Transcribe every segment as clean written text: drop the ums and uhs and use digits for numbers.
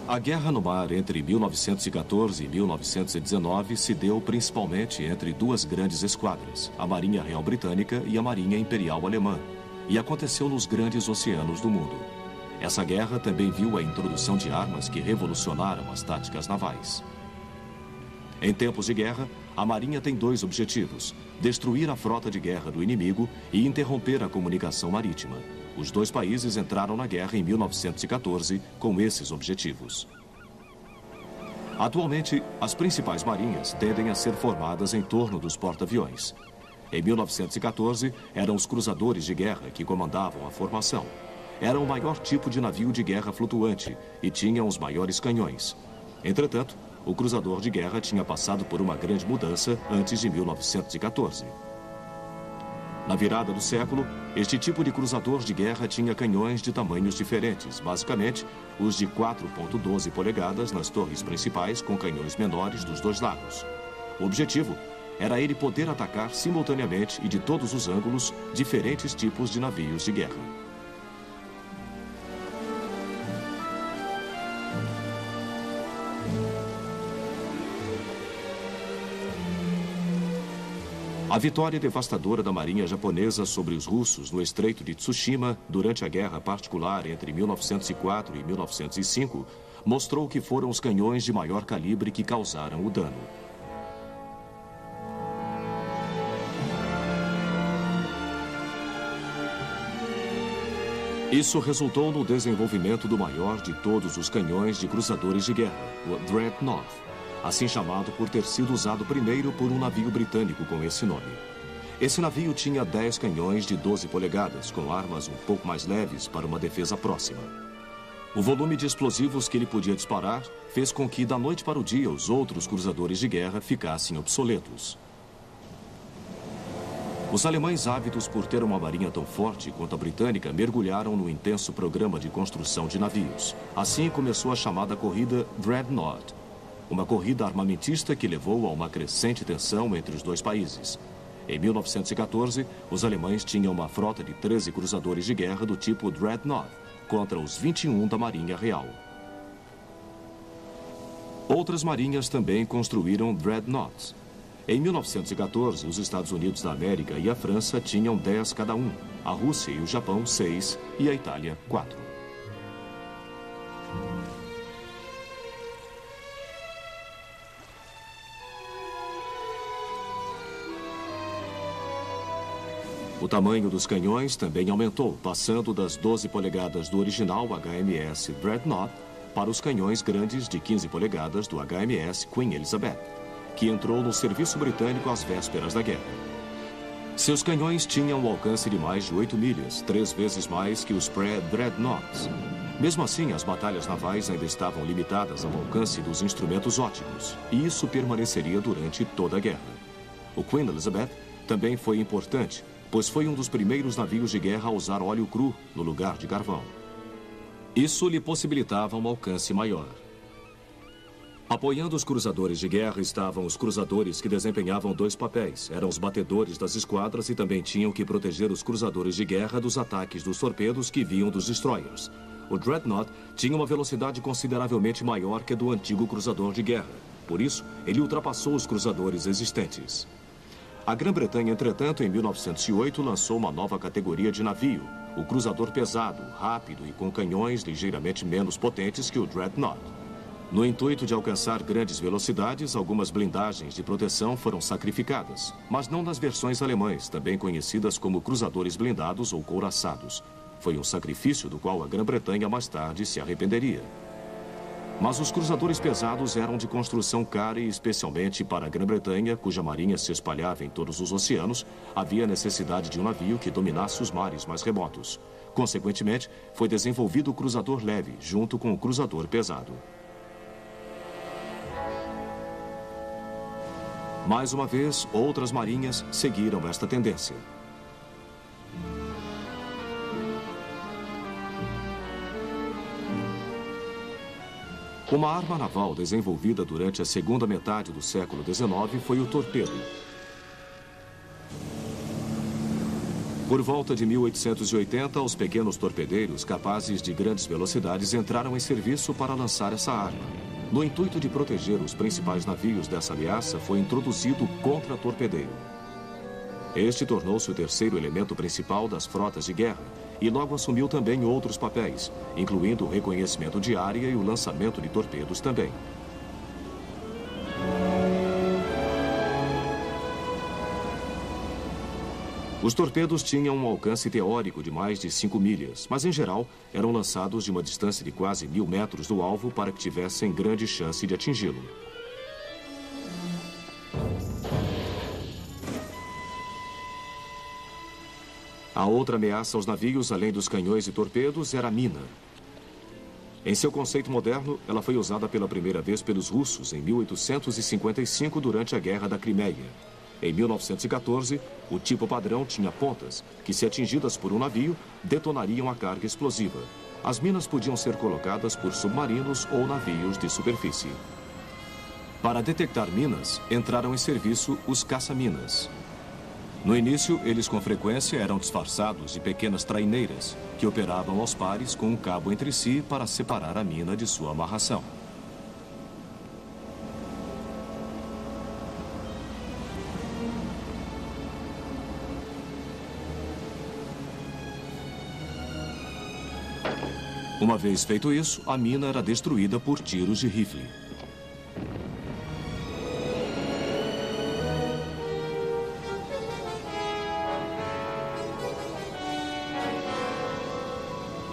A guerra no mar entre 1914 e 1919 se deu principalmente entre duas grandes esquadras, a Marinha Real Britânica e a Marinha Imperial Alemã, e aconteceu nos grandes oceanos do mundo. Essa guerra também viu a introdução de armas que revolucionaram as táticas navais. Em tempos de guerra, a Marinha tem dois objetivos: destruir a frota de guerra do inimigo e interromper a comunicação marítima. Os dois países entraram na guerra em 1914 com esses objetivos. Atualmente, as principais marinhas tendem a ser formadas em torno dos porta-aviões. Em 1914, eram os cruzadores de guerra que comandavam a formação. Era o maior tipo de navio de guerra flutuante e tinham os maiores canhões. Entretanto, o cruzador de guerra tinha passado por uma grande mudança antes de 1914. Na virada do século, este tipo de cruzador de guerra tinha canhões de tamanhos diferentes, basicamente os de 4,12 polegadas nas torres principais com canhões menores dos dois lados. O objetivo era ele poder atacar simultaneamente e de todos os ângulos diferentes tipos de navios de guerra. A vitória devastadora da marinha japonesa sobre os russos no Estreito de Tsushima durante a guerra particular entre 1904 e 1905 mostrou que foram os canhões de maior calibre que causaram o dano. Isso resultou no desenvolvimento do maior de todos os canhões de cruzadores de guerra, o Dreadnought, assim chamado por ter sido usado primeiro por um navio britânico com esse nome. Esse navio tinha 10 canhões de 12 polegadas, com armas um pouco mais leves para uma defesa próxima. O volume de explosivos que ele podia disparar fez com que, da noite para o dia, os outros cruzadores de guerra ficassem obsoletos. Os alemães, ávidos por ter uma marinha tão forte quanto a britânica, mergulharam no intenso programa de construção de navios. Assim começou a chamada corrida Dreadnought, uma corrida armamentista que levou a uma crescente tensão entre os dois países. Em 1914, os alemães tinham uma frota de 13 cruzadores de guerra do tipo Dreadnought contra os 21 da Marinha Real. Outras marinhas também construíram Dreadnoughts. Em 1914, os Estados Unidos da América e a França tinham 10 cada um, a Rússia e o Japão 6 e a Itália 4. O tamanho dos canhões também aumentou, passando das 12 polegadas do original HMS Dreadnought para os canhões grandes de 15 polegadas do HMS Queen Elizabeth, que entrou no serviço britânico às vésperas da guerra. Seus canhões tinham um alcance de mais de 8 milhas, 3 vezes mais que os pré-Dreadnoughts. Mesmo assim, as batalhas navais ainda estavam limitadas ao alcance dos instrumentos ópticos, e isso permaneceria durante toda a guerra. O Queen Elizabeth também foi importante, pois foi um dos primeiros navios de guerra a usar óleo cru no lugar de carvão. Isso lhe possibilitava um alcance maior. Apoiando os cruzadores de guerra estavam os cruzadores que desempenhavam dois papéis. Eram os batedores das esquadras e também tinham que proteger os cruzadores de guerra dos ataques dos torpedos que vinham dos destroyers. O Dreadnought tinha uma velocidade consideravelmente maior que a do antigo cruzador de guerra. Por isso, ele ultrapassou os cruzadores existentes. A Grã-Bretanha, entretanto, em 1908, lançou uma nova categoria de navio, o cruzador pesado, rápido e com canhões ligeiramente menos potentes que o Dreadnought. No intuito de alcançar grandes velocidades, algumas blindagens de proteção foram sacrificadas, mas não nas versões alemãs, também conhecidas como cruzadores blindados ou couraçados. Foi um sacrifício do qual a Grã-Bretanha mais tarde se arrependeria. Mas os cruzadores pesados eram de construção cara e, especialmente para a Grã-Bretanha, cuja marinha se espalhava em todos os oceanos, havia necessidade de um navio que dominasse os mares mais remotos. Consequentemente, foi desenvolvido o cruzador leve, junto com o cruzador pesado. Mais uma vez, outras marinhas seguiram esta tendência. Uma arma naval desenvolvida durante a segunda metade do século XIX foi o torpedo. Por volta de 1880, os pequenos torpedeiros capazes de grandes velocidades entraram em serviço para lançar essa arma. No intuito de proteger os principais navios dessa ameaça, foi introduzido o contra-torpedeiro. Este tornou-se o terceiro elemento principal das frotas de guerra e logo assumiu também outros papéis, incluindo o reconhecimento de área e o lançamento de torpedos também. Os torpedos tinham um alcance teórico de mais de 5 milhas, mas em geral eram lançados de uma distância de quase 1.000 metros do alvo para que tivessem grande chance de atingi-lo. A outra ameaça aos navios, além dos canhões e torpedos, era a mina. Em seu conceito moderno, ela foi usada pela primeira vez pelos russos em 1855 durante a Guerra da Crimeia. Em 1914, o tipo padrão tinha pontas, que se atingidas por um navio, detonariam a carga explosiva. As minas podiam ser colocadas por submarinos ou navios de superfície. Para detectar minas, entraram em serviço os caça-minas. No início, eles com frequência eram disfarçados de pequenas traineiras, que operavam aos pares com um cabo entre si para separar a mina de sua amarração. Uma vez feito isso, a mina era destruída por tiros de rifle.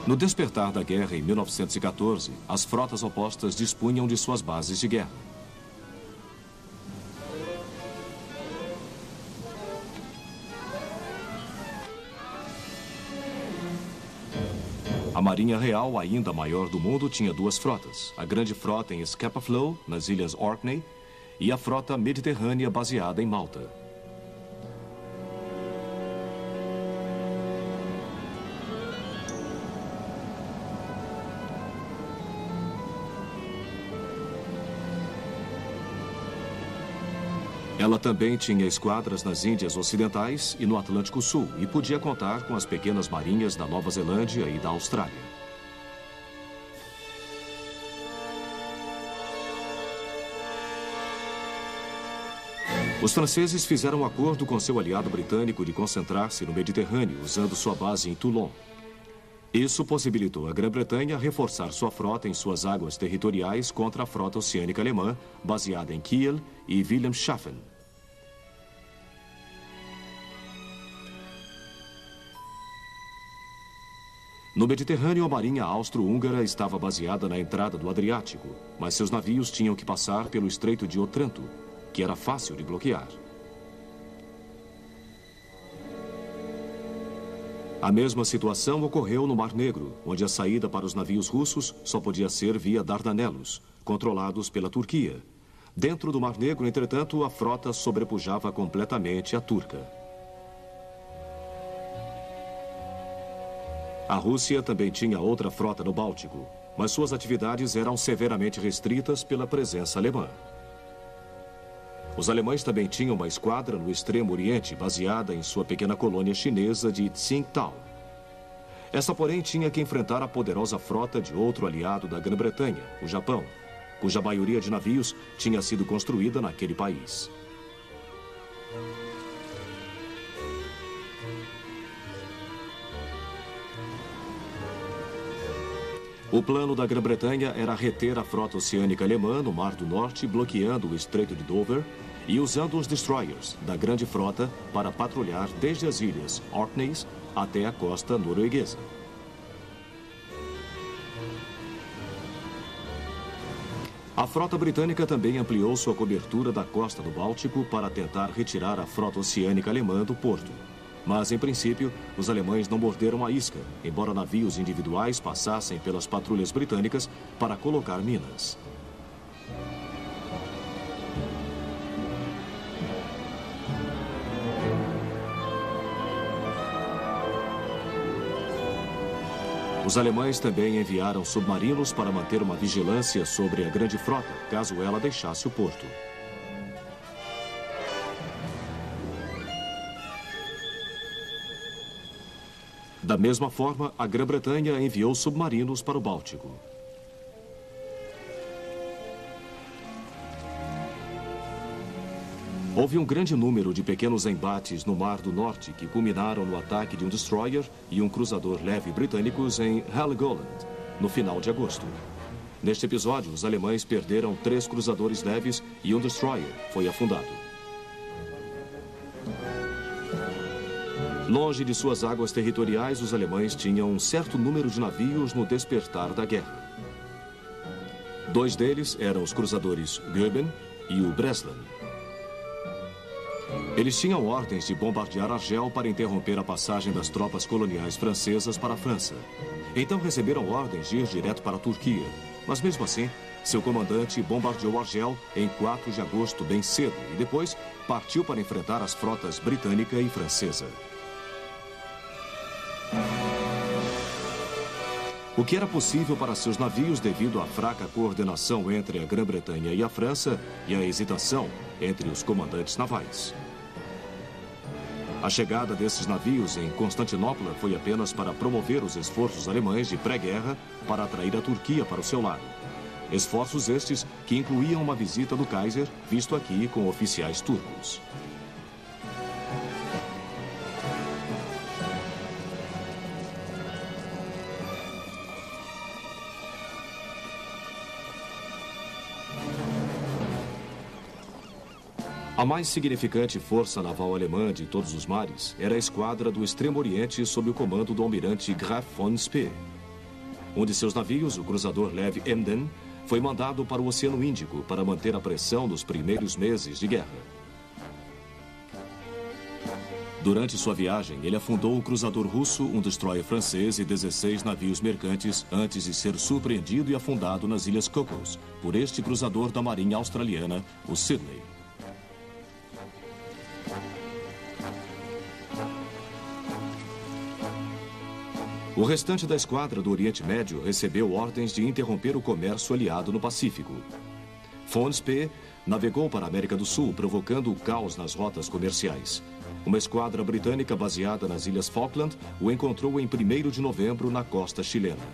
No despertar da guerra em 1914, as frotas opostas dispunham de suas bases de guerra. A Marinha Real, ainda maior do mundo, tinha duas frotas. A grande frota em Scapa Flow, nas Ilhas Orkney, e a frota mediterrânea baseada em Malta. Ela também tinha esquadras nas Índias Ocidentais e no Atlântico Sul e podia contar com as pequenas marinhas da Nova Zelândia e da Austrália. Os franceses fizeram um acordo com seu aliado britânico de concentrar-se no Mediterrâneo, usando sua base em Toulon. Isso possibilitou a Grã-Bretanha reforçar sua frota em suas águas territoriais contra a frota oceânica alemã, baseada em Kiel e Wilhelmshaven. No Mediterrâneo, a marinha austro-húngara estava baseada na entrada do Adriático, mas seus navios tinham que passar pelo Estreito de Otranto, que era fácil de bloquear. A mesma situação ocorreu no Mar Negro, onde a saída para os navios russos só podia ser via Dardanelos, controlados pela Turquia. Dentro do Mar Negro, entretanto, a frota sobrepujava completamente a turca. A Rússia também tinha outra frota no Báltico, mas suas atividades eram severamente restritas pela presença alemã. Os alemães também tinham uma esquadra no Extremo Oriente, baseada em sua pequena colônia chinesa de Tsingtao. Essa, porém, tinha que enfrentar a poderosa frota de outro aliado da Grã-Bretanha, o Japão, cuja maioria de navios tinha sido construída naquele país. O plano da Grã-Bretanha era reter a frota oceânica alemã no Mar do Norte, bloqueando o Estreito de Dover e usando os destroyers da grande frota para patrulhar desde as ilhas Orkney até a costa norueguesa. A frota britânica também ampliou sua cobertura da costa do Báltico para tentar retirar a frota oceânica alemã do porto. Mas, em princípio, os alemães não morderam a isca, embora navios individuais passassem pelas patrulhas britânicas para colocar minas. Os alemães também enviaram submarinos para manter uma vigilância sobre a grande frota, caso ela deixasse o porto. Da mesma forma, a Grã-Bretanha enviou submarinos para o Báltico. Houve um grande número de pequenos embates no Mar do Norte que culminaram no ataque de um destroyer e um cruzador leve britânicos em Heligoland, no final de agosto. Neste episódio, os alemães perderam 3 cruzadores leves e um destroyer foi afundado. Longe de suas águas territoriais, os alemães tinham um certo número de navios no despertar da guerra. 2 deles eram os cruzadores Goeben e o Breslan. Eles tinham ordens de bombardear Argel para interromper a passagem das tropas coloniais francesas para a França. Então receberam ordens de ir direto para a Turquia. Mas mesmo assim, seu comandante bombardeou Argel em 4 de agosto bem cedo e depois partiu para enfrentar as frotas britânica e francesa. O que era possível para seus navios devido à fraca coordenação entre a Grã-Bretanha e a França e a hesitação entre os comandantes navais. A chegada desses navios em Constantinopla foi apenas para promover os esforços alemães de pré-guerra para atrair a Turquia para o seu lado. Esforços estes que incluíam uma visita do Kaiser, visto aqui com oficiais turcos. A mais significante força naval alemã de todos os mares era a esquadra do Extremo Oriente sob o comando do almirante Graf von Spee. Um de seus navios, o cruzador leve Emden, foi mandado para o Oceano Índico para manter a pressão nos primeiros meses de guerra. Durante sua viagem, ele afundou um cruzador russo, um destroyer francês e 16 navios mercantes antes de ser surpreendido e afundado nas Ilhas Cocos por este cruzador da Marinha Australiana, o Sydney. O restante da esquadra do Oriente Médio recebeu ordens de interromper o comércio aliado no Pacífico. Von Spee navegou para a América do Sul, provocando o caos nas rotas comerciais. Uma esquadra britânica baseada nas Ilhas Falkland o encontrou em 1º de novembro na costa chilena.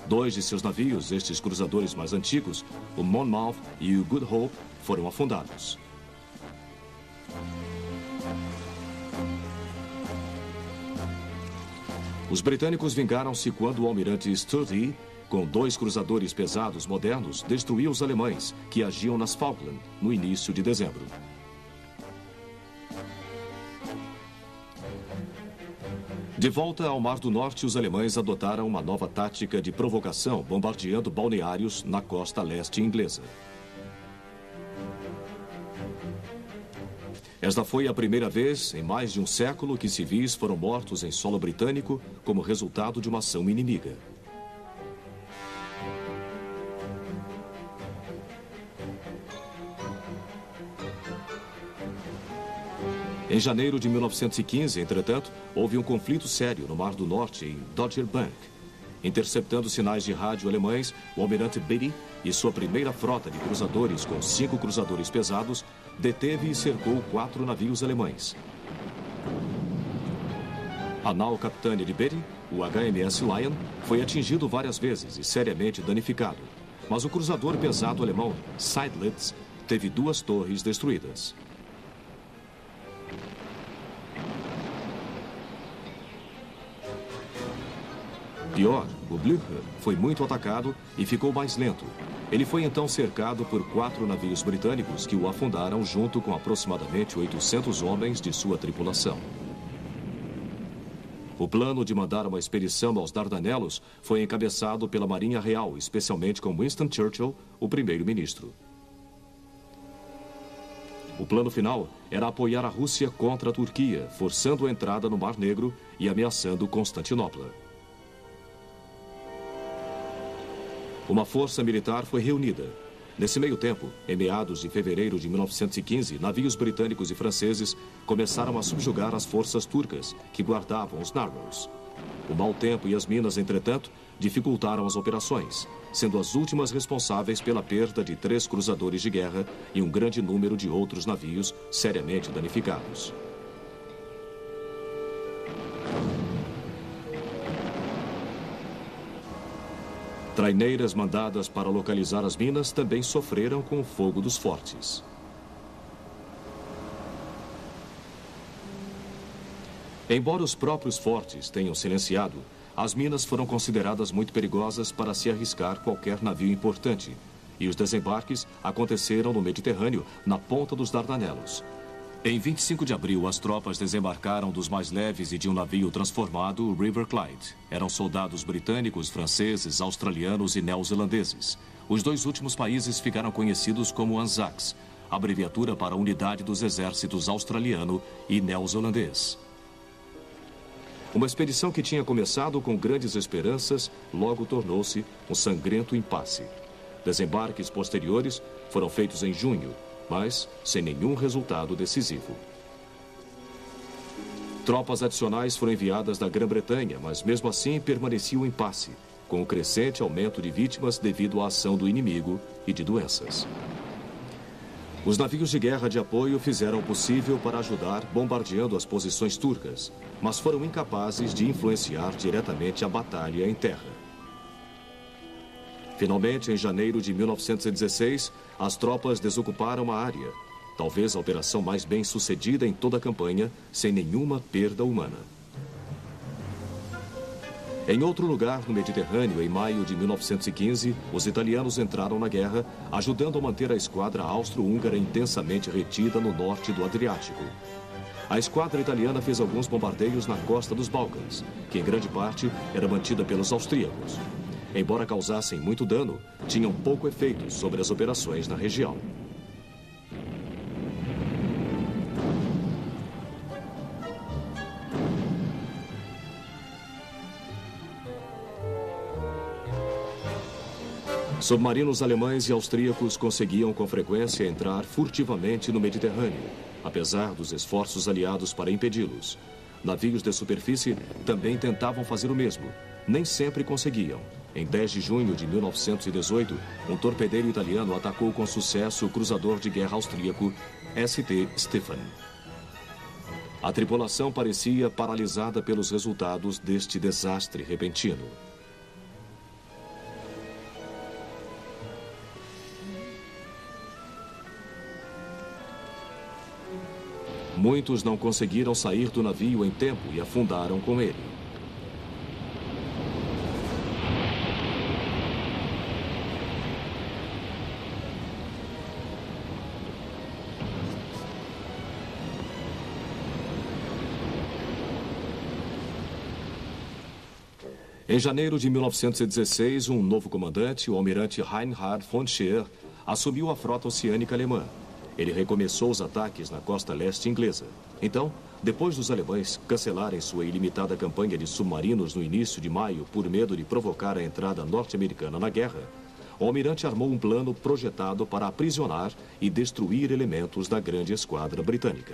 2 de seus navios, estes cruzadores mais antigos, o Monmouth e o Good Hope, foram afundados. Os britânicos vingaram-se quando o almirante Sturdy, com 2 cruzadores pesados modernos, destruiu os alemães, que agiam nas Falkland, no início de dezembro. De volta ao Mar do Norte, os alemães adotaram uma nova tática de provocação, bombardeando balneários na costa leste inglesa. Esta foi a primeira vez em mais de um século que civis foram mortos em solo britânico como resultado de uma ação inimiga. Em janeiro de 1915, entretanto, houve um conflito sério no Mar do Norte, em Dogger Bank. Interceptando sinais de rádio alemães, o almirante Beatty e sua primeira frota de cruzadores com 5 cruzadores pesados deteve e cercou 4 navios alemães. A nau capitânia de Beatty, o HMS Lion, foi atingido várias vezes e seriamente danificado, mas o cruzador pesado alemão Seydlitz teve 2 torres destruídas. Pior, o Blücher foi muito atacado e ficou mais lento. Ele foi então cercado por 4 navios britânicos que o afundaram junto com aproximadamente 800 homens de sua tripulação. O plano de mandar uma expedição aos Dardanelos foi encabeçado pela Marinha Real, especialmente com Winston Churchill, o primeiro-ministro. O plano final era apoiar a Rússia contra a Turquia, forçando a entrada no Mar Negro e ameaçando Constantinopla. Uma força militar foi reunida. Nesse meio tempo, em meados de fevereiro de 1915, navios britânicos e franceses começaram a subjugar as forças turcas, que guardavam os Narrows. O mau tempo e as minas, entretanto, dificultaram as operações, sendo as últimas responsáveis pela perda de 3 cruzadores de guerra e um grande número de outros navios seriamente danificados. Traineiras mandadas para localizar as minas também sofreram com o fogo dos fortes. Embora os próprios fortes tenham silenciado, as minas foram consideradas muito perigosas para se arriscar qualquer navio importante, e os desembarques aconteceram no Mediterrâneo, na ponta dos Dardanelos. Em 25 de abril, as tropas desembarcaram dos mais leves e de um navio transformado, o River Clyde. Eram soldados britânicos, franceses, australianos e neozelandeses. Os dois últimos países ficaram conhecidos como ANZACs, abreviatura para a unidade dos exércitos australiano e neozelandês. Uma expedição que tinha começado com grandes esperanças, logo tornou-se um sangrento impasse. Desembarques posteriores foram feitos em junho, mas sem nenhum resultado decisivo. Tropas adicionais foram enviadas da Grã-Bretanha, mas mesmo assim permanecia um impasse, com o crescente aumento de vítimas devido à ação do inimigo e de doenças. Os navios de guerra de apoio fizeram o possível para ajudar bombardeando as posições turcas, mas foram incapazes de influenciar diretamente a batalha em terra. Finalmente, em janeiro de 1916, as tropas desocuparam a área, talvez a operação mais bem sucedida em toda a campanha, sem nenhuma perda humana. Em outro lugar, no Mediterrâneo, em maio de 1915, os italianos entraram na guerra, ajudando a manter a esquadra austro-húngara intensamente retida no norte do Adriático. A esquadra italiana fez alguns bombardeios na costa dos Balcãs, que em grande parte era mantida pelos austríacos. Embora causassem muito dano, tinham pouco efeito sobre as operações na região. Submarinos alemães e austríacos conseguiam com frequência entrar furtivamente no Mediterrâneo, apesar dos esforços aliados para impedi-los. Navios de superfície também tentavam fazer o mesmo. Nem sempre conseguiam. Em 10 de junho de 1918, um torpedeiro italiano atacou com sucesso o cruzador de guerra austríaco St. Stephen. A tripulação parecia paralisada pelos resultados deste desastre repentino. Muitos não conseguiram sair do navio em tempo e afundaram com ele. Em janeiro de 1916, um novo comandante, o almirante Reinhard von Scheer, assumiu a frota oceânica alemã. Ele recomeçou os ataques na costa leste inglesa. Então, depois dos alemães cancelarem sua ilimitada campanha de submarinos no início de maio por medo de provocar a entrada norte-americana na guerra, o almirante armou um plano projetado para aprisionar e destruir elementos da grande esquadra britânica.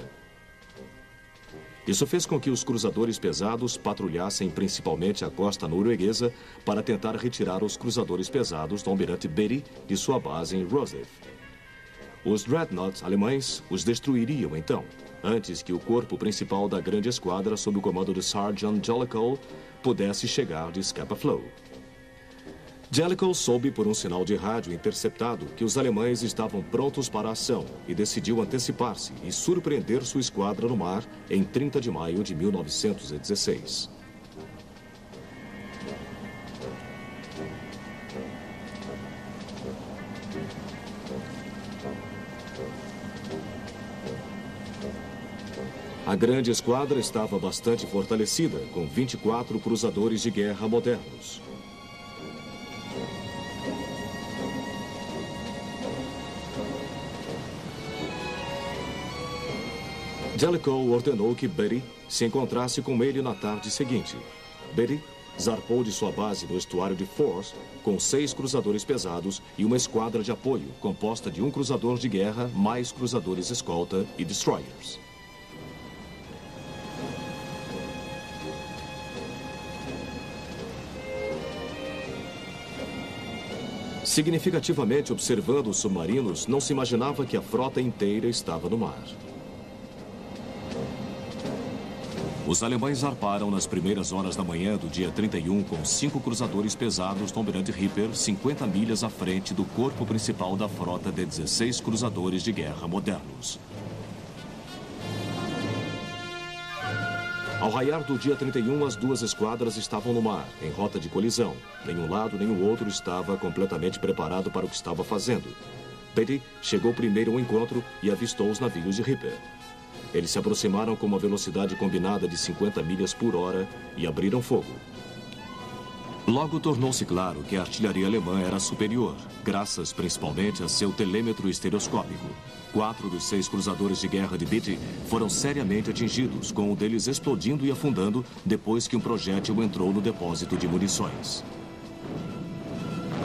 Isso fez com que os cruzadores pesados patrulhassem principalmente a costa norueguesa para tentar retirar os cruzadores pesados do almirante Beatty de sua base em Rosyth. Os dreadnoughts alemães os destruiriam, então, antes que o corpo principal da grande esquadra, sob o comando de Sergeant Jellicoe, pudesse chegar de Scapa Flow. Jellicoe soube por um sinal de rádio interceptado que os alemães estavam prontos para a ação e decidiu antecipar-se e surpreender sua esquadra no mar em 30 de maio de 1916. A grande esquadra estava bastante fortalecida, com 24 cruzadores de guerra modernos. Jellicoe ordenou que Beatty se encontrasse com ele na tarde seguinte. Beatty zarpou de sua base no estuário de Forth com 6 cruzadores pesados e uma esquadra de apoio composta de um cruzador de guerra, mais cruzadores escolta e destroyers. Significativamente observando os submarinos, não se imaginava que a frota inteira estava no mar. Os alemães zarparam nas primeiras horas da manhã do dia 31 com 5 cruzadores pesados no Almirante Ripper, 50 milhas à frente do corpo principal da frota de 16 cruzadores de guerra modernos. Ao raiar do dia 31, as duas esquadras estavam no mar, em rota de colisão. Nenhum lado nem o outro estava completamente preparado para o que estava fazendo. Beatty chegou primeiro ao encontro e avistou os navios de Ripper. Eles se aproximaram com uma velocidade combinada de 50 milhas por hora e abriram fogo. Logo tornou-se claro que a artilharia alemã era superior, graças principalmente a seu telêmetro estereoscópico. 4 dos 6 cruzadores de guerra de Beatty foram seriamente atingidos, com um deles explodindo e afundando depois que um projétil entrou no depósito de munições.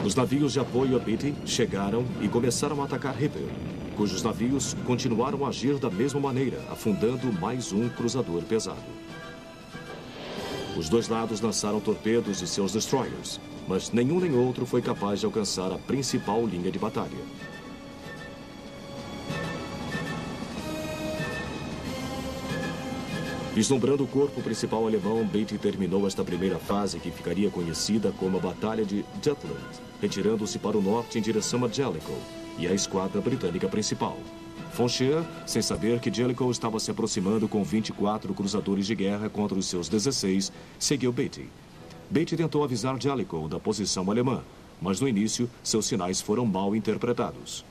Os navios de apoio a Beatty chegaram e começaram a atacar Ripper, cujos navios continuaram a agir da mesma maneira, afundando mais um cruzador pesado. Os dois lados lançaram torpedos de seus destroyers, mas nenhum nem outro foi capaz de alcançar a principal linha de batalha. Vislumbrando o corpo principal alemão, Beatty terminou esta primeira fase que ficaria conhecida como a Batalha de Jutland, retirando-se para o norte em direção a Jellicoe e a esquadra britânica principal. Von Scheer, sem saber que Jellicoe estava se aproximando com 24 cruzadores de guerra contra os seus 16, seguiu Beatty. Beatty tentou avisar Jellicoe da posição alemã, mas no início seus sinais foram mal interpretados.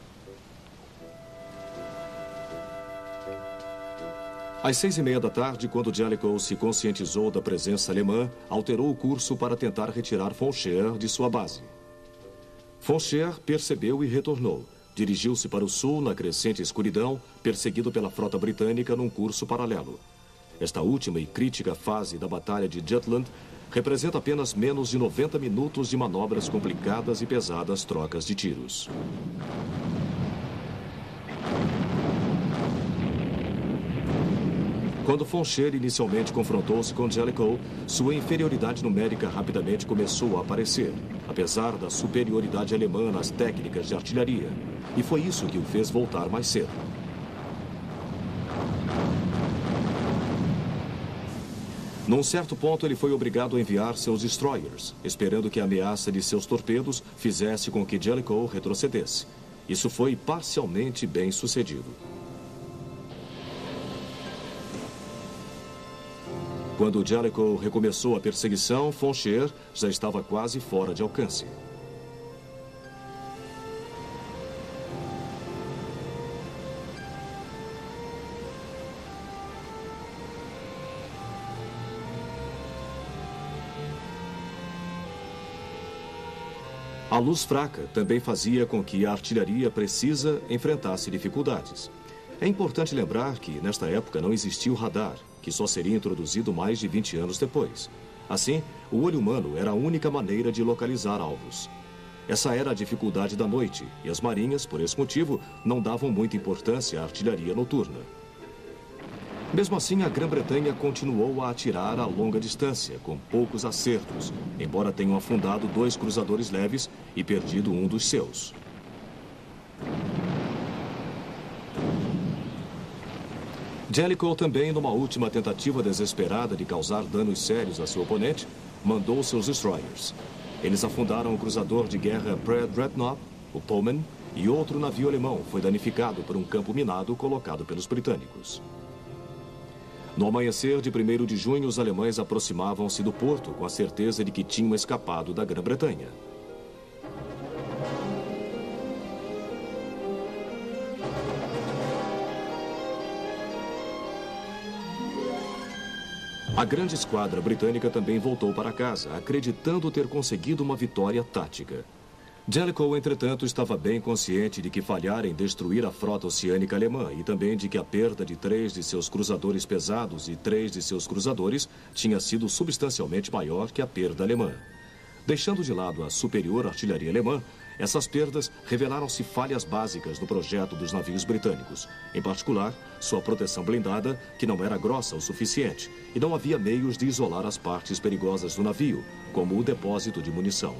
Às 6h30 da tarde, quando Jellicoe se conscientizou da presença alemã, alterou o curso para tentar retirar Von Scheer de sua base. Von Scheer percebeu e retornou. Dirigiu-se para o sul na crescente escuridão, perseguido pela frota britânica num curso paralelo. Esta última e crítica fase da Batalha de Jutland representa apenas menos de 90 minutos de manobras complicadas e pesadas trocas de tiros. Quando Von Scheer inicialmente confrontou-se com Jellicoe, sua inferioridade numérica rapidamente começou a aparecer, apesar da superioridade alemã nas técnicas de artilharia. E foi isso que o fez voltar mais cedo. Num certo ponto, ele foi obrigado a enviar seus destroyers, esperando que a ameaça de seus torpedos fizesse com que Jellicoe retrocedesse. Isso foi parcialmente bem sucedido. Quando Jellicoe recomeçou a perseguição, Von Scheer já estava quase fora de alcance. A luz fraca também fazia com que a artilharia precisa enfrentasse dificuldades. É importante lembrar que, nesta época, não existia o radar, que só seria introduzido mais de 20 anos depois. Assim, o olho humano era a única maneira de localizar alvos. Essa era a dificuldade da noite, e as marinhas, por esse motivo, não davam muita importância à artilharia noturna. Mesmo assim, a Grã-Bretanha continuou a atirar a longa distância, com poucos acertos, embora tenham afundado 2 cruzadores leves e perdido um dos seus. Jellicoe também, numa última tentativa desesperada de causar danos sérios a seu oponente, mandou seus destroyers. Eles afundaram o cruzador de guerra Pre-Dreadnought, o Pullman, e outro navio alemão foi danificado por um campo minado colocado pelos britânicos. No amanhecer de 1º de junho, os alemães aproximavam-se do porto com a certeza de que tinham escapado da Grã-Bretanha. A grande esquadra britânica também voltou para casa, acreditando ter conseguido uma vitória tática. Jellicoe, entretanto, estava bem consciente de que falhara em destruir a frota oceânica alemã e também de que a perda de 3 de seus cruzadores pesados e 3 de seus cruzadores tinha sido substancialmente maior que a perda alemã. Deixando de lado a superior artilharia alemã, essas perdas revelaram-se falhas básicas no projeto dos navios britânicos. Em particular, sua proteção blindada, que não era grossa o suficiente, e não havia meios de isolar as partes perigosas do navio, como o depósito de munição.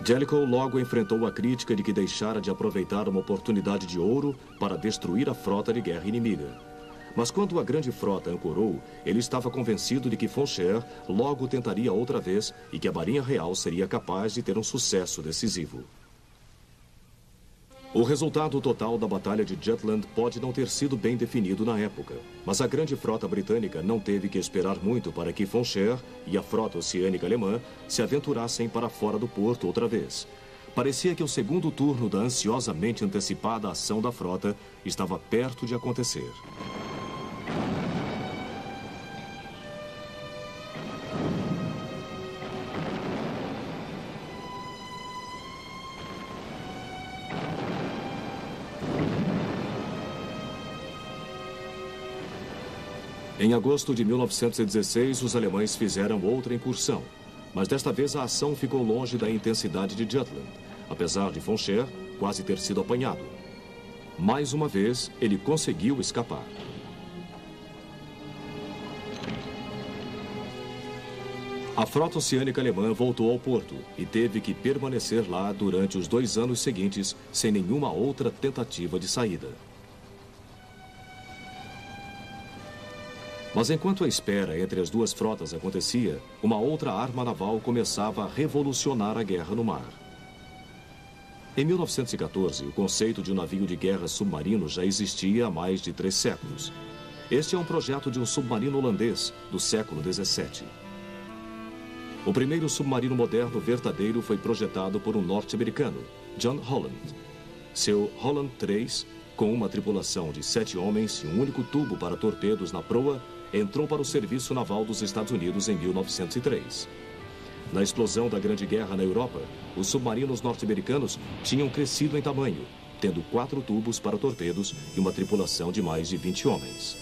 Jellicoe logo enfrentou a crítica de que deixara de aproveitar uma oportunidade de ouro para destruir a frota de guerra inimiga. Mas quando a grande frota ancorou, ele estava convencido de que Foncher logo tentaria outra vez e que a Marinha Real seria capaz de ter um sucesso decisivo. O resultado total da Batalha de Jutland pode não ter sido bem definido na época, mas a grande frota britânica não teve que esperar muito para que Foncher e a frota oceânica alemã se aventurassem para fora do porto outra vez. Parecia que o segundo turno da ansiosamente antecipada ação da frota estava perto de acontecer. Em agosto de 1916, os alemães fizeram outra incursão, mas desta vez a ação ficou longe da intensidade de Jutland, apesar de Foncher quase ter sido apanhado. Mais uma vez, ele conseguiu escapar. A frota oceânica alemã voltou ao porto e teve que permanecer lá durante os 2 anos seguintes, sem nenhuma outra tentativa de saída. Mas enquanto a espera entre as duas frotas acontecia, uma outra arma naval começava a revolucionar a guerra no mar. Em 1914, o conceito de um navio de guerra submarino já existia há mais de 3 séculos. Este é um projeto de um submarino holandês do século XVII. O primeiro submarino moderno verdadeiro foi projetado por um norte-americano, John Holland. Seu Holland III, com uma tripulação de 7 homens e um único tubo para torpedos na proa, entrou para o Serviço Naval dos Estados Unidos em 1903. Na explosão da Grande Guerra na Europa, os submarinos norte-americanos tinham crescido em tamanho, tendo 4 tubos para torpedos e uma tripulação de mais de 20 homens.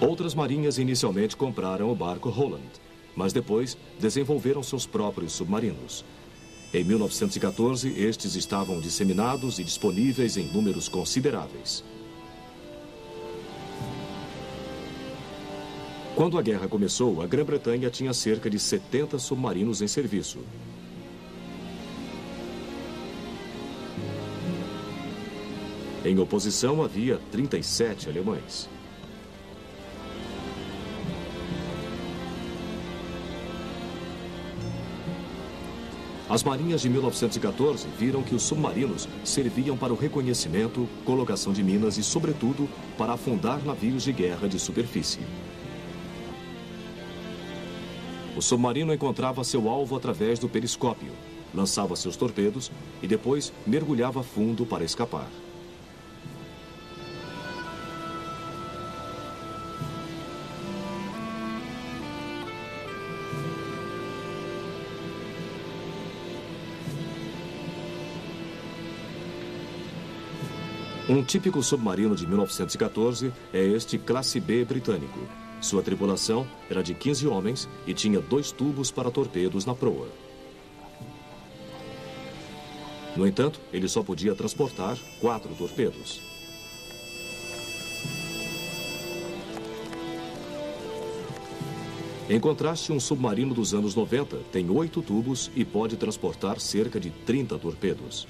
Outras marinhas inicialmente compraram o barco Holland, mas depois desenvolveram seus próprios submarinos. Em 1914, estes estavam disseminados e disponíveis em números consideráveis. Quando a guerra começou, a Grã-Bretanha tinha cerca de 70 submarinos em serviço. Em oposição, havia 37 alemães. As marinhas de 1914 viram que os submarinos serviam para o reconhecimento, colocação de minas e, sobretudo, para afundar navios de guerra de superfície. O submarino encontrava seu alvo através do periscópio, lançava seus torpedos e depois mergulhava fundo para escapar. Um típico submarino de 1914 é este Classe B britânico. Sua tripulação era de 15 homens e tinha 2 tubos para torpedos na proa. No entanto, ele só podia transportar 4 torpedos. Em contraste, um submarino dos anos 90 tem 8 tubos e pode transportar cerca de 30 torpedos.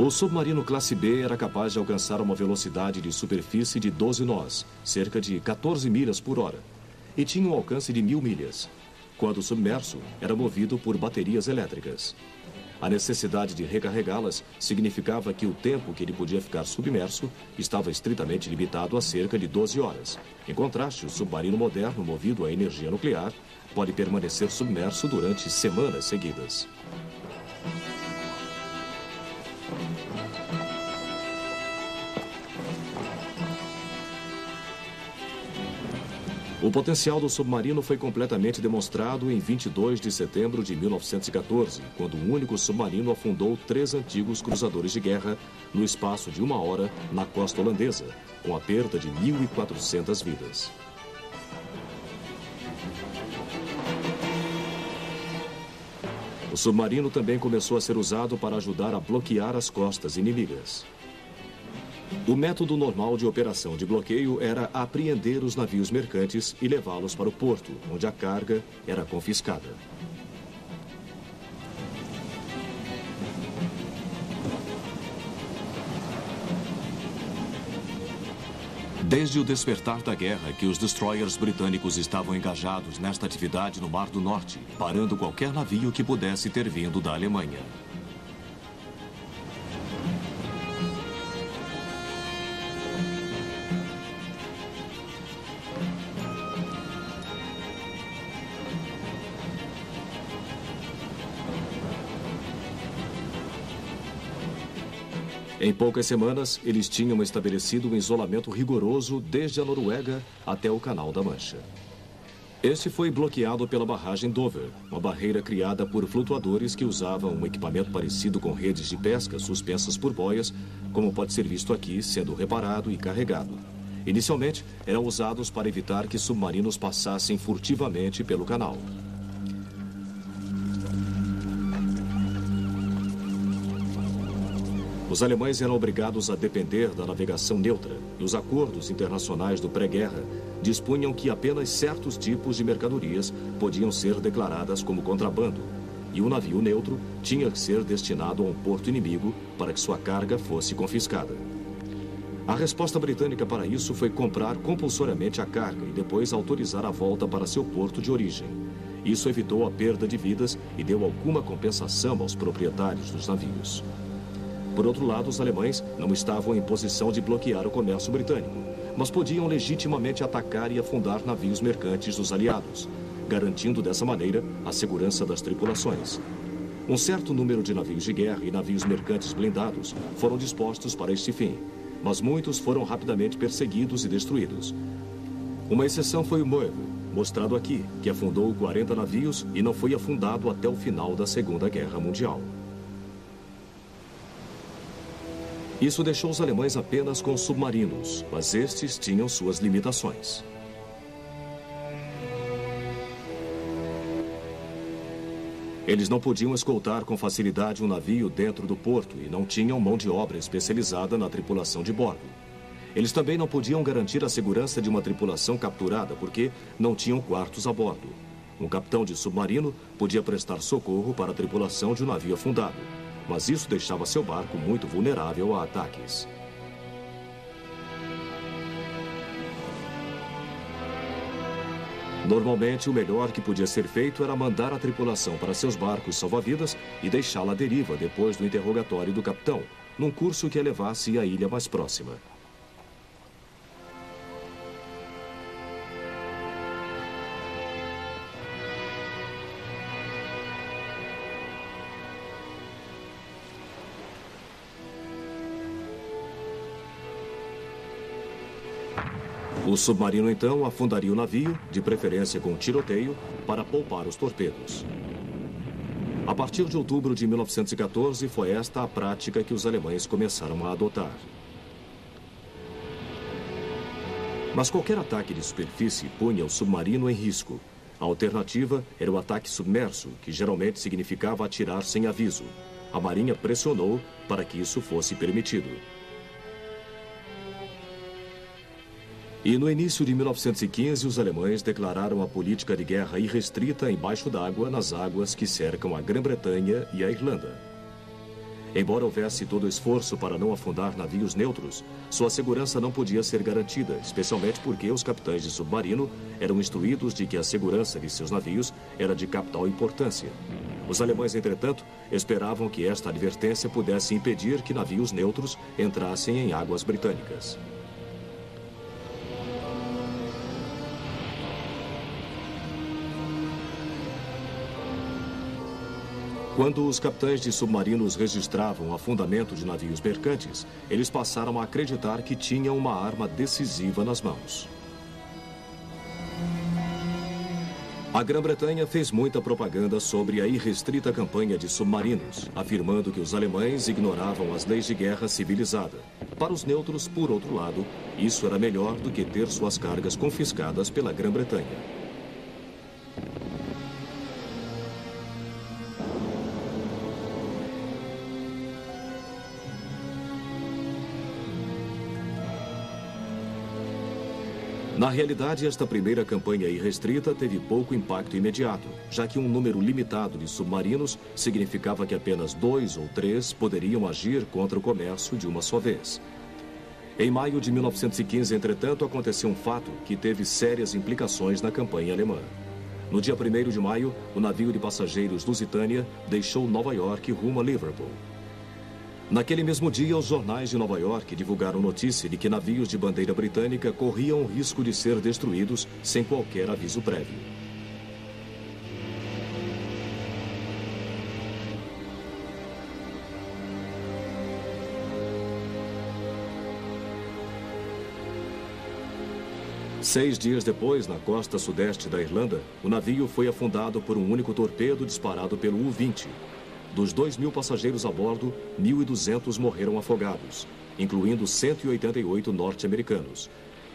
O submarino Classe B era capaz de alcançar uma velocidade de superfície de 12 nós, cerca de 14 milhas por hora, e tinha um alcance de 1000 milhas. Quando submerso, era movido por baterias elétricas. A necessidade de recarregá-las significava que o tempo que ele podia ficar submerso estava estritamente limitado a cerca de 12 horas. Em contraste, o submarino moderno movido a energia nuclear pode permanecer submerso durante semanas seguidas. O potencial do submarino foi completamente demonstrado em 22 de setembro de 1914, quando um único submarino afundou 3 antigos cruzadores de guerra no espaço de 1 hora na costa holandesa, com a perda de 1.400 vidas. O submarino também começou a ser usado para ajudar a bloquear as costas inimigas. O método normal de operação de bloqueio era apreender os navios mercantes e levá-los para o porto, onde a carga era confiscada. Desde o despertar da guerra que os destroyers britânicos estavam engajados nesta atividade no Mar do Norte, parando qualquer navio que pudesse ter vindo da Alemanha. Em poucas semanas, eles tinham estabelecido um isolamento rigoroso desde a Noruega até o Canal da Mancha. Este foi bloqueado pela barragem Dover, uma barreira criada por flutuadores que usavam um equipamento parecido com redes de pesca suspensas por boias, como pode ser visto aqui, sendo reparado e carregado. Inicialmente, eram usados para evitar que submarinos passassem furtivamente pelo canal. Os alemães eram obrigados a depender da navegação neutra, e os acordos internacionais do pré-guerra dispunham que apenas certos tipos de mercadorias podiam ser declaradas como contrabando, e o navio neutro tinha que ser destinado a um porto inimigo para que sua carga fosse confiscada. A resposta britânica para isso foi comprar compulsoriamente a carga e depois autorizar a volta para seu porto de origem. Isso evitou a perda de vidas e deu alguma compensação aos proprietários dos navios. Por outro lado, os alemães não estavam em posição de bloquear o comércio britânico, mas podiam legitimamente atacar e afundar navios mercantes dos aliados, garantindo dessa maneira a segurança das tripulações. Um certo número de navios de guerra e navios mercantes blindados foram dispostos para este fim, mas muitos foram rapidamente perseguidos e destruídos. Uma exceção foi o Moeve, mostrado aqui, que afundou 40 navios e não foi afundado até o final da Segunda Guerra Mundial. Isso deixou os alemães apenas com submarinos, mas estes tinham suas limitações. Eles não podiam escoltar com facilidade um navio dentro do porto e não tinham mão de obra especializada na tripulação de bordo. Eles também não podiam garantir a segurança de uma tripulação capturada porque não tinham quartos a bordo. Um capitão de submarino podia prestar socorro para a tripulação de um navio afundado, mas isso deixava seu barco muito vulnerável a ataques. Normalmente, o melhor que podia ser feito era mandar a tripulação para seus barcos salva-vidas e deixá-la à deriva depois do interrogatório do capitão, num curso que a levasse à ilha mais próxima. O submarino, então, afundaria o navio, de preferência com tiroteio, para poupar os torpedos. A partir de outubro de 1914, foi esta a prática que os alemães começaram a adotar. Mas qualquer ataque de superfície punha o submarino em risco. A alternativa era o ataque submerso, que geralmente significava atirar sem aviso. A Marinha pressionou para que isso fosse permitido. E no início de 1915, os alemães declararam a política de guerra irrestrita embaixo d'água nas águas que cercam a Grã-Bretanha e a Irlanda. Embora houvesse todo o esforço para não afundar navios neutros, sua segurança não podia ser garantida, especialmente porque os capitães de submarino eram instruídos de que a segurança de seus navios era de capital importância. Os alemães, entretanto, esperavam que esta advertência pudesse impedir que navios neutros entrassem em águas britânicas. Quando os capitães de submarinos registravam o afundamento de navios mercantes, eles passaram a acreditar que tinham uma arma decisiva nas mãos. A Grã-Bretanha fez muita propaganda sobre a irrestrita campanha de submarinos, afirmando que os alemães ignoravam as leis de guerra civilizada. Para os neutros, por outro lado, isso era melhor do que ter suas cargas confiscadas pela Grã-Bretanha. Na realidade, esta primeira campanha irrestrita teve pouco impacto imediato, já que um número limitado de submarinos significava que apenas 2 ou 3 poderiam agir contra o comércio de uma só vez. Em maio de 1915, entretanto, aconteceu um fato que teve sérias implicações na campanha alemã. No dia 1º de maio, o navio de passageiros Lusitânia deixou Nova York rumo a Liverpool. Naquele mesmo dia, os jornais de Nova York divulgaram notícia de que navios de bandeira britânica corriam o risco de ser destruídos sem qualquer aviso prévio. Seis dias depois, na costa sudeste da Irlanda, o navio foi afundado por um único torpedo disparado pelo U-20. Dos 2.000 passageiros a bordo, 1.200 morreram afogados, incluindo 188 norte-americanos.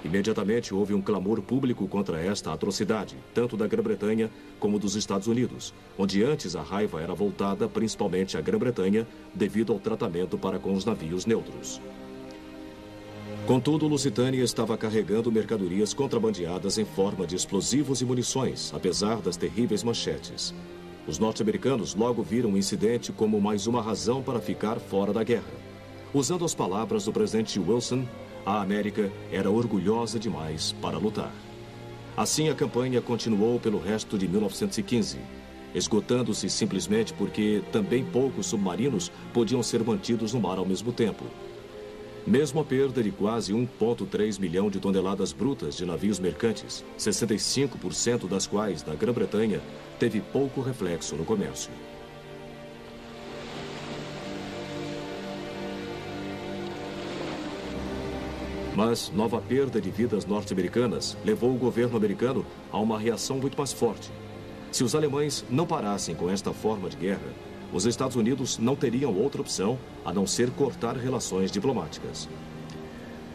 Imediatamente houve um clamor público contra esta atrocidade, tanto da Grã-Bretanha como dos Estados Unidos, onde antes a raiva era voltada principalmente à Grã-Bretanha devido ao tratamento para com os navios neutros. Contudo, o Lusitânia estava carregando mercadorias contrabandeadas em forma de explosivos e munições, apesar das terríveis manchetes. Os norte-americanos logo viram o incidente como mais uma razão para ficar fora da guerra. Usando as palavras do presidente Wilson, a América era orgulhosa demais para lutar. Assim, a campanha continuou pelo resto de 1915, esgotando-se simplesmente porque também poucos submarinos podiam ser mantidos no mar ao mesmo tempo. Mesmo a perda de quase 1,3 milhão de toneladas brutas de navios mercantes, 65% das quais da Grã-Bretanha, teve pouco reflexo no comércio. Mas nova perda de vidas norte-americanas levou o governo americano a uma reação muito mais forte. Se os alemães não parassem com esta forma de guerra, os Estados Unidos não teriam outra opção a não ser cortar relações diplomáticas.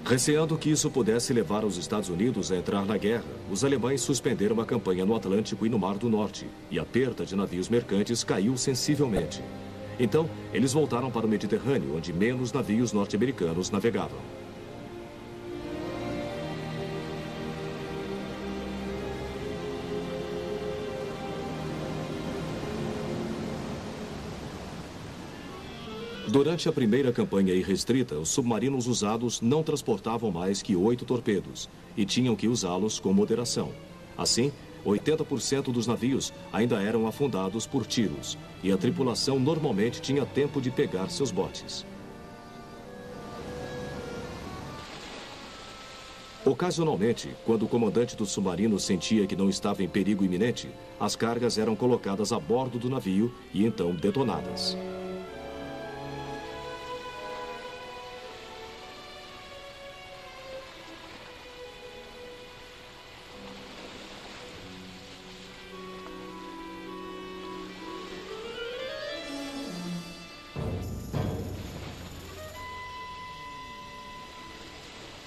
Receando que isso pudesse levar os Estados Unidos a entrar na guerra, os alemães suspenderam a campanha no Atlântico e no Mar do Norte, e a perda de navios mercantes caiu sensivelmente. Então, eles voltaram para o Mediterrâneo, onde menos navios norte-americanos navegavam. Durante a primeira campanha irrestrita, os submarinos usados não transportavam mais que 8 torpedos e tinham que usá-los com moderação. Assim, 80% dos navios ainda eram afundados por tiros e a tripulação normalmente tinha tempo de pegar seus botes. Ocasionalmente, quando o comandante do submarino sentia que não estava em perigo iminente, as cargas eram colocadas a bordo do navio e então detonadas.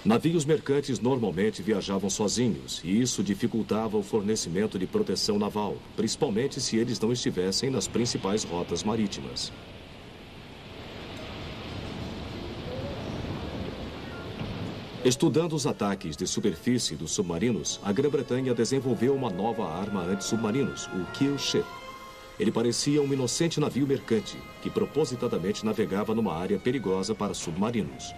Navios mercantes normalmente viajavam sozinhos e isso dificultava o fornecimento de proteção naval, principalmente se eles não estivessem nas principais rotas marítimas. Estudando os ataques de superfície dos submarinos, a Grã-Bretanha desenvolveu uma nova arma anti-submarinos, o Kill Ship. Ele parecia um inocente navio mercante que propositadamente navegava numa área perigosa para submarinos.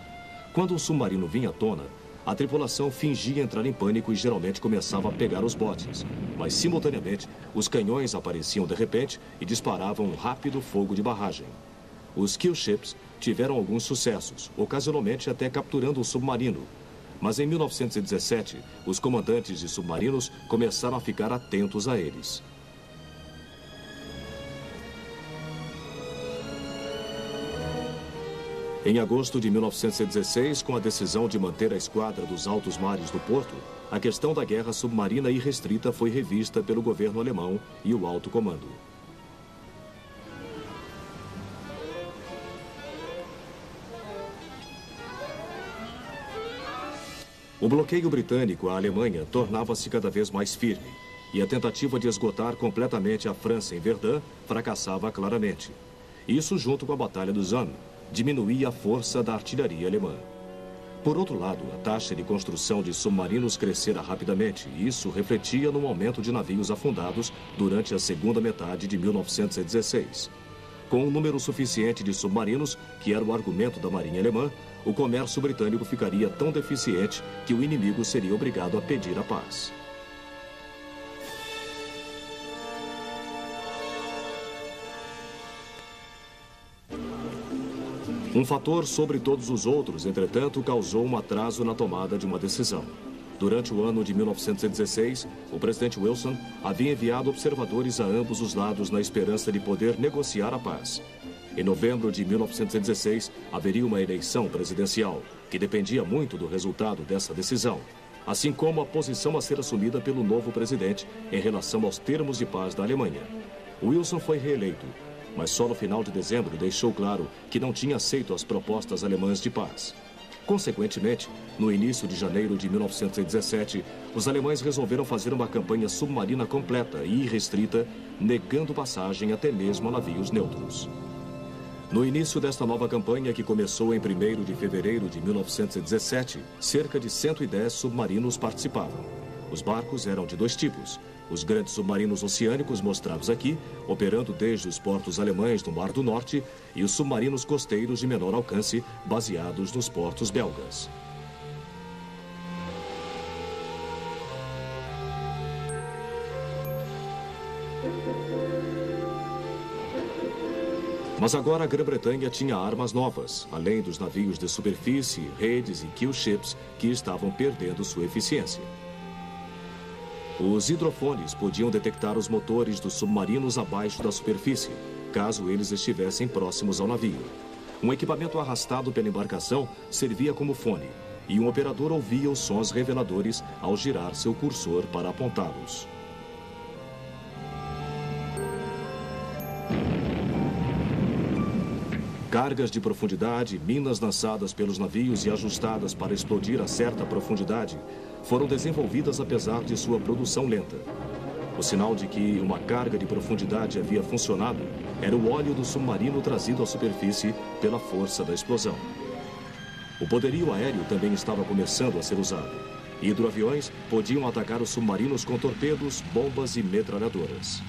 Quando um submarino vinha à tona, a tripulação fingia entrar em pânico e geralmente começava a pegar os botes. Mas, simultaneamente, os canhões apareciam de repente e disparavam um rápido fogo de barragem. Os kill ships tiveram alguns sucessos, ocasionalmente até capturando um submarino. Mas em 1917, os comandantes de submarinos começaram a ficar atentos a eles. Em agosto de 1916, com a decisão de manter a esquadra dos altos mares do porto, a questão da guerra submarina irrestrita foi revista pelo governo alemão e o alto comando. O bloqueio britânico à Alemanha tornava-se cada vez mais firme, e a tentativa de esgotar completamente a França em Verdun fracassava claramente. Isso, junto com a Batalha do Somme, diminuía a força da artilharia alemã. Por outro lado, a taxa de construção de submarinos crescera rapidamente e isso refletia no aumento de navios afundados durante a segunda metade de 1916. Com um número suficiente de submarinos, que era o argumento da Marinha Alemã, o comércio britânico ficaria tão deficiente que o inimigo seria obrigado a pedir a paz. Um fator sobre todos os outros, entretanto, causou um atraso na tomada de uma decisão. Durante o ano de 1916, o presidente Wilson havia enviado observadores a ambos os lados na esperança de poder negociar a paz. Em novembro de 1916, haveria uma eleição presidencial, que dependia muito do resultado dessa decisão, assim como a posição a ser assumida pelo novo presidente em relação aos termos de paz da Alemanha. Wilson foi reeleito, mas só no final de dezembro deixou claro que não tinha aceito as propostas alemãs de paz. Consequentemente, no início de janeiro de 1917, os alemães resolveram fazer uma campanha submarina completa e irrestrita, negando passagem até mesmo a navios neutros. No início desta nova campanha, que começou em 1º de fevereiro de 1917, cerca de 110 submarinos participavam. Os barcos eram de dois tipos: os grandes submarinos oceânicos mostrados aqui, operando desde os portos alemães do Mar do Norte, e os submarinos costeiros de menor alcance, baseados nos portos belgas. Mas agora a Grã-Bretanha tinha armas novas, além dos navios de superfície, redes e kill ships que estavam perdendo sua eficiência. Os hidrofones podiam detectar os motores dos submarinos abaixo da superfície, caso eles estivessem próximos ao navio. Um equipamento arrastado pela embarcação servia como fone, e um operador ouvia os sons reveladores ao girar seu cursor para apontá-los. Cargas de profundidade, minas lançadas pelos navios e ajustadas para explodir a certa profundidade, foram desenvolvidas apesar de sua produção lenta. O sinal de que uma carga de profundidade havia funcionado era o óleo do submarino trazido à superfície pela força da explosão. O poderio aéreo também estava começando a ser usado. Hidroaviões podiam atacar os submarinos com torpedos, bombas e metralhadoras.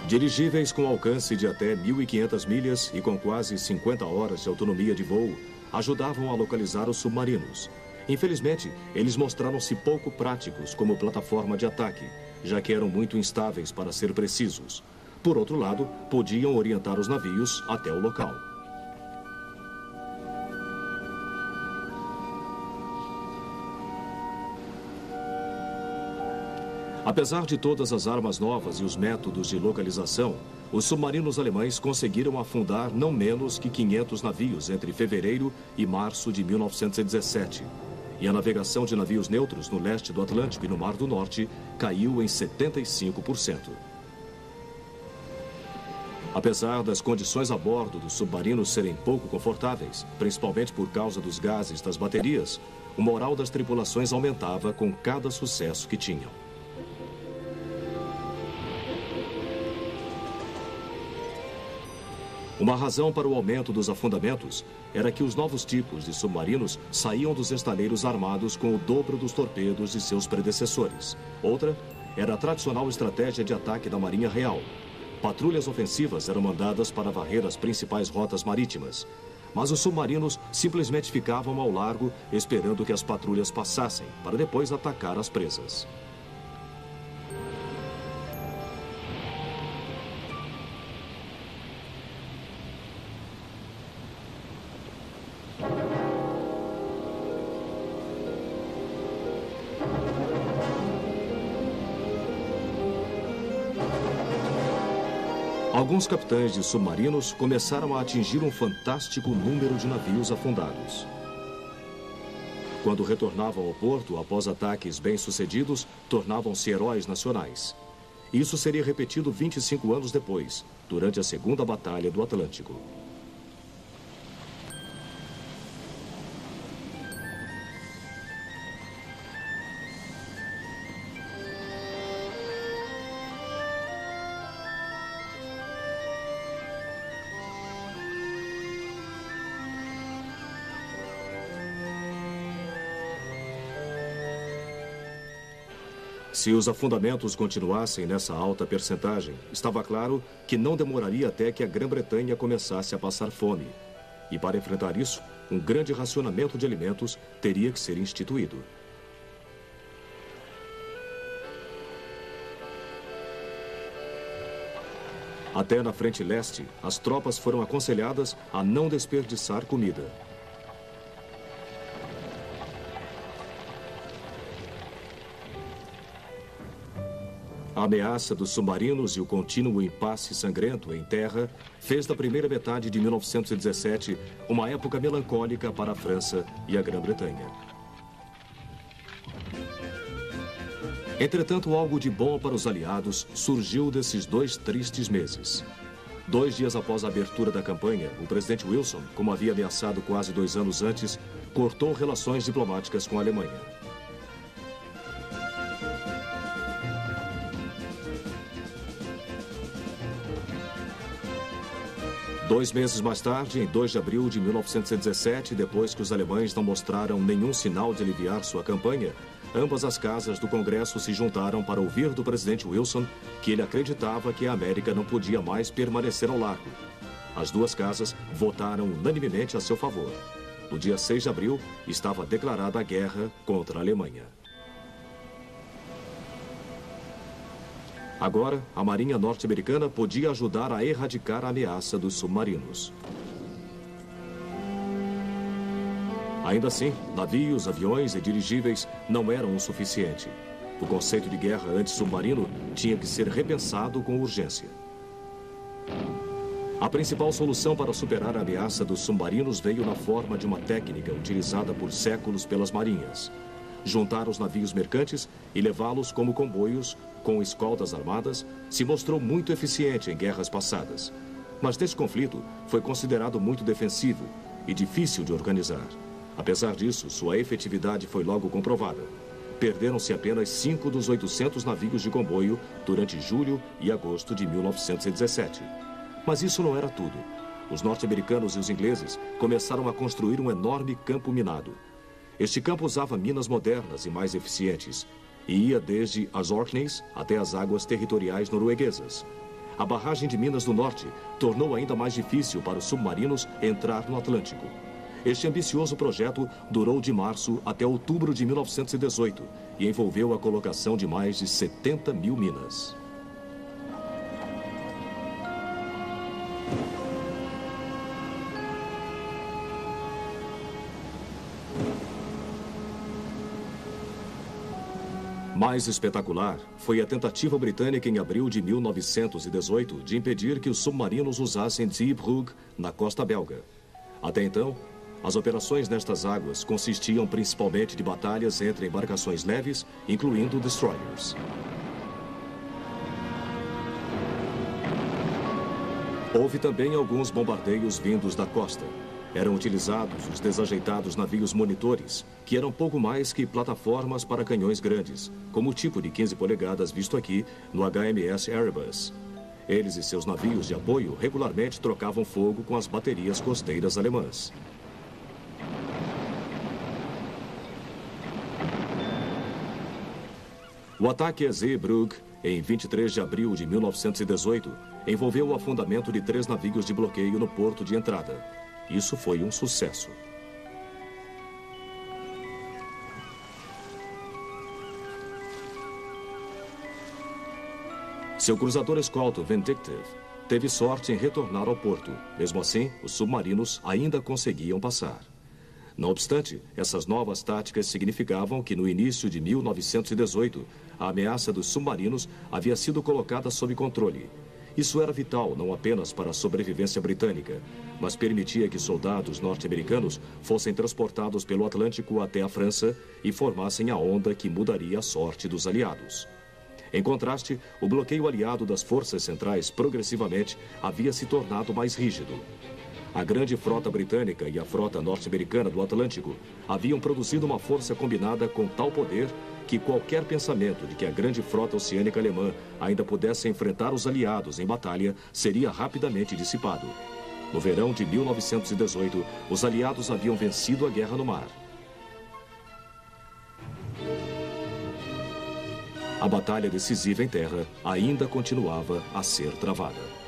Dirigíveis com alcance de até 1.500 milhas e com quase 50 horas de autonomia de voo, ajudavam a localizar os submarinos. Infelizmente, eles mostraram-se pouco práticos como plataforma de ataque, já que eram muito instáveis para ser precisos. Por outro lado, podiam orientar os navios até o local. Apesar de todas as armas novas e os métodos de localização, os submarinos alemães conseguiram afundar não menos que 500 navios entre fevereiro e março de 1917. E a navegação de navios neutros no leste do Atlântico e no Mar do Norte caiu em 75%. Apesar das condições a bordo dos submarinos serem pouco confortáveis, principalmente por causa dos gases das baterias, o moral das tripulações aumentava com cada sucesso que tinham. Uma razão para o aumento dos afundamentos era que os novos tipos de submarinos saíam dos estaleiros armados com o dobro dos torpedos de seus predecessores. Outra era a tradicional estratégia de ataque da Marinha Real. Patrulhas ofensivas eram mandadas para varrer as principais rotas marítimas, mas os submarinos simplesmente ficavam ao largo esperando que as patrulhas passassem, para depois atacar as presas. Alguns capitães de submarinos começaram a atingir um fantástico número de navios afundados. Quando retornavam ao porto após ataques bem-sucedidos, tornavam-se heróis nacionais. Isso seria repetido 25 anos depois, durante a Segunda Batalha do Atlântico. Se os afundamentos continuassem nessa alta percentagem, estava claro que não demoraria até que a Grã-Bretanha começasse a passar fome. E para enfrentar isso, um grande racionamento de alimentos teria que ser instituído. Até na frente leste, as tropas foram aconselhadas a não desperdiçar comida. A ameaça dos submarinos e o contínuo impasse sangrento em terra fez da primeira metade de 1917 uma época melancólica para a França e a Grã-Bretanha. Entretanto, algo de bom para os aliados surgiu desses 2 tristes meses. 2 dias após a abertura da campanha, o presidente Wilson, como havia ameaçado quase 2 anos antes, cortou relações diplomáticas com a Alemanha. Dois meses mais tarde, em 2 de abril de 1917, depois que os alemães não mostraram nenhum sinal de aliviar sua campanha, ambas as casas do Congresso se juntaram para ouvir do presidente Wilson que ele acreditava que a América não podia mais permanecer ao largo. As 2 casas votaram unanimemente a seu favor. No dia 6 de abril, estava declarada a guerra contra a Alemanha. Agora, a Marinha norte-americana podia ajudar a erradicar a ameaça dos submarinos. Ainda assim, navios, aviões e dirigíveis não eram o suficiente. O conceito de guerra antissubmarino tinha que ser repensado com urgência. A principal solução para superar a ameaça dos submarinos veio na forma de uma técnica utilizada por séculos pelas marinhas: juntar os navios mercantes e levá-los como comboios com escoltas armadas se mostrou muito eficiente em guerras passadas. Mas nesse conflito foi considerado muito defensivo e difícil de organizar. Apesar disso, sua efetividade foi logo comprovada. Perderam-se apenas 5 dos 800 navios de comboio durante julho e agosto de 1917. Mas isso não era tudo. Os norte-americanos e os ingleses começaram a construir um enorme campo minado. Este campo usava minas modernas e mais eficientes, e ia desde as Orkneys até as águas territoriais norueguesas. A barragem de Minas do Norte tornou ainda mais difícil para os submarinos entrar no Atlântico. Este ambicioso projeto durou de março até outubro de 1918 e envolveu a colocação de mais de 70 mil minas. Mais espetacular foi a tentativa britânica em abril de 1918 de impedir que os submarinos usassem Zeebrugge na costa belga. Até então, as operações nestas águas consistiam principalmente de batalhas entre embarcações leves, incluindo destroyers. Houve também alguns bombardeios vindos da costa. Eram utilizados os desajeitados navios monitores, que eram pouco mais que plataformas para canhões grandes, como o tipo de 15 polegadas visto aqui no HMS Erebus. Eles e seus navios de apoio regularmente trocavam fogo com as baterias costeiras alemãs. O ataque a Zeebrugge, em 23 de abril de 1918, envolveu o afundamento de 3 navios de bloqueio no porto de entrada. Isso foi um sucesso. Seu cruzador escolta, Vindictive, teve sorte em retornar ao porto. Mesmo assim, os submarinos ainda conseguiam passar. Não obstante, essas novas táticas significavam que no início de 1918, a ameaça dos submarinos havia sido colocada sob controle. Isso era vital não apenas para a sobrevivência britânica, mas permitia que soldados norte-americanos fossem transportados pelo Atlântico até a França e formassem a onda que mudaria a sorte dos aliados. Em contraste, o bloqueio aliado das forças centrais progressivamente havia se tornado mais rígido. A grande frota britânica e a frota norte-americana do Atlântico haviam produzido uma força combinada com tal poder que qualquer pensamento de que a grande frota oceânica alemã ainda pudesse enfrentar os aliados em batalha seria rapidamente dissipado. No verão de 1918, os aliados haviam vencido a guerra no mar. A batalha decisiva em terra ainda continuava a ser travada.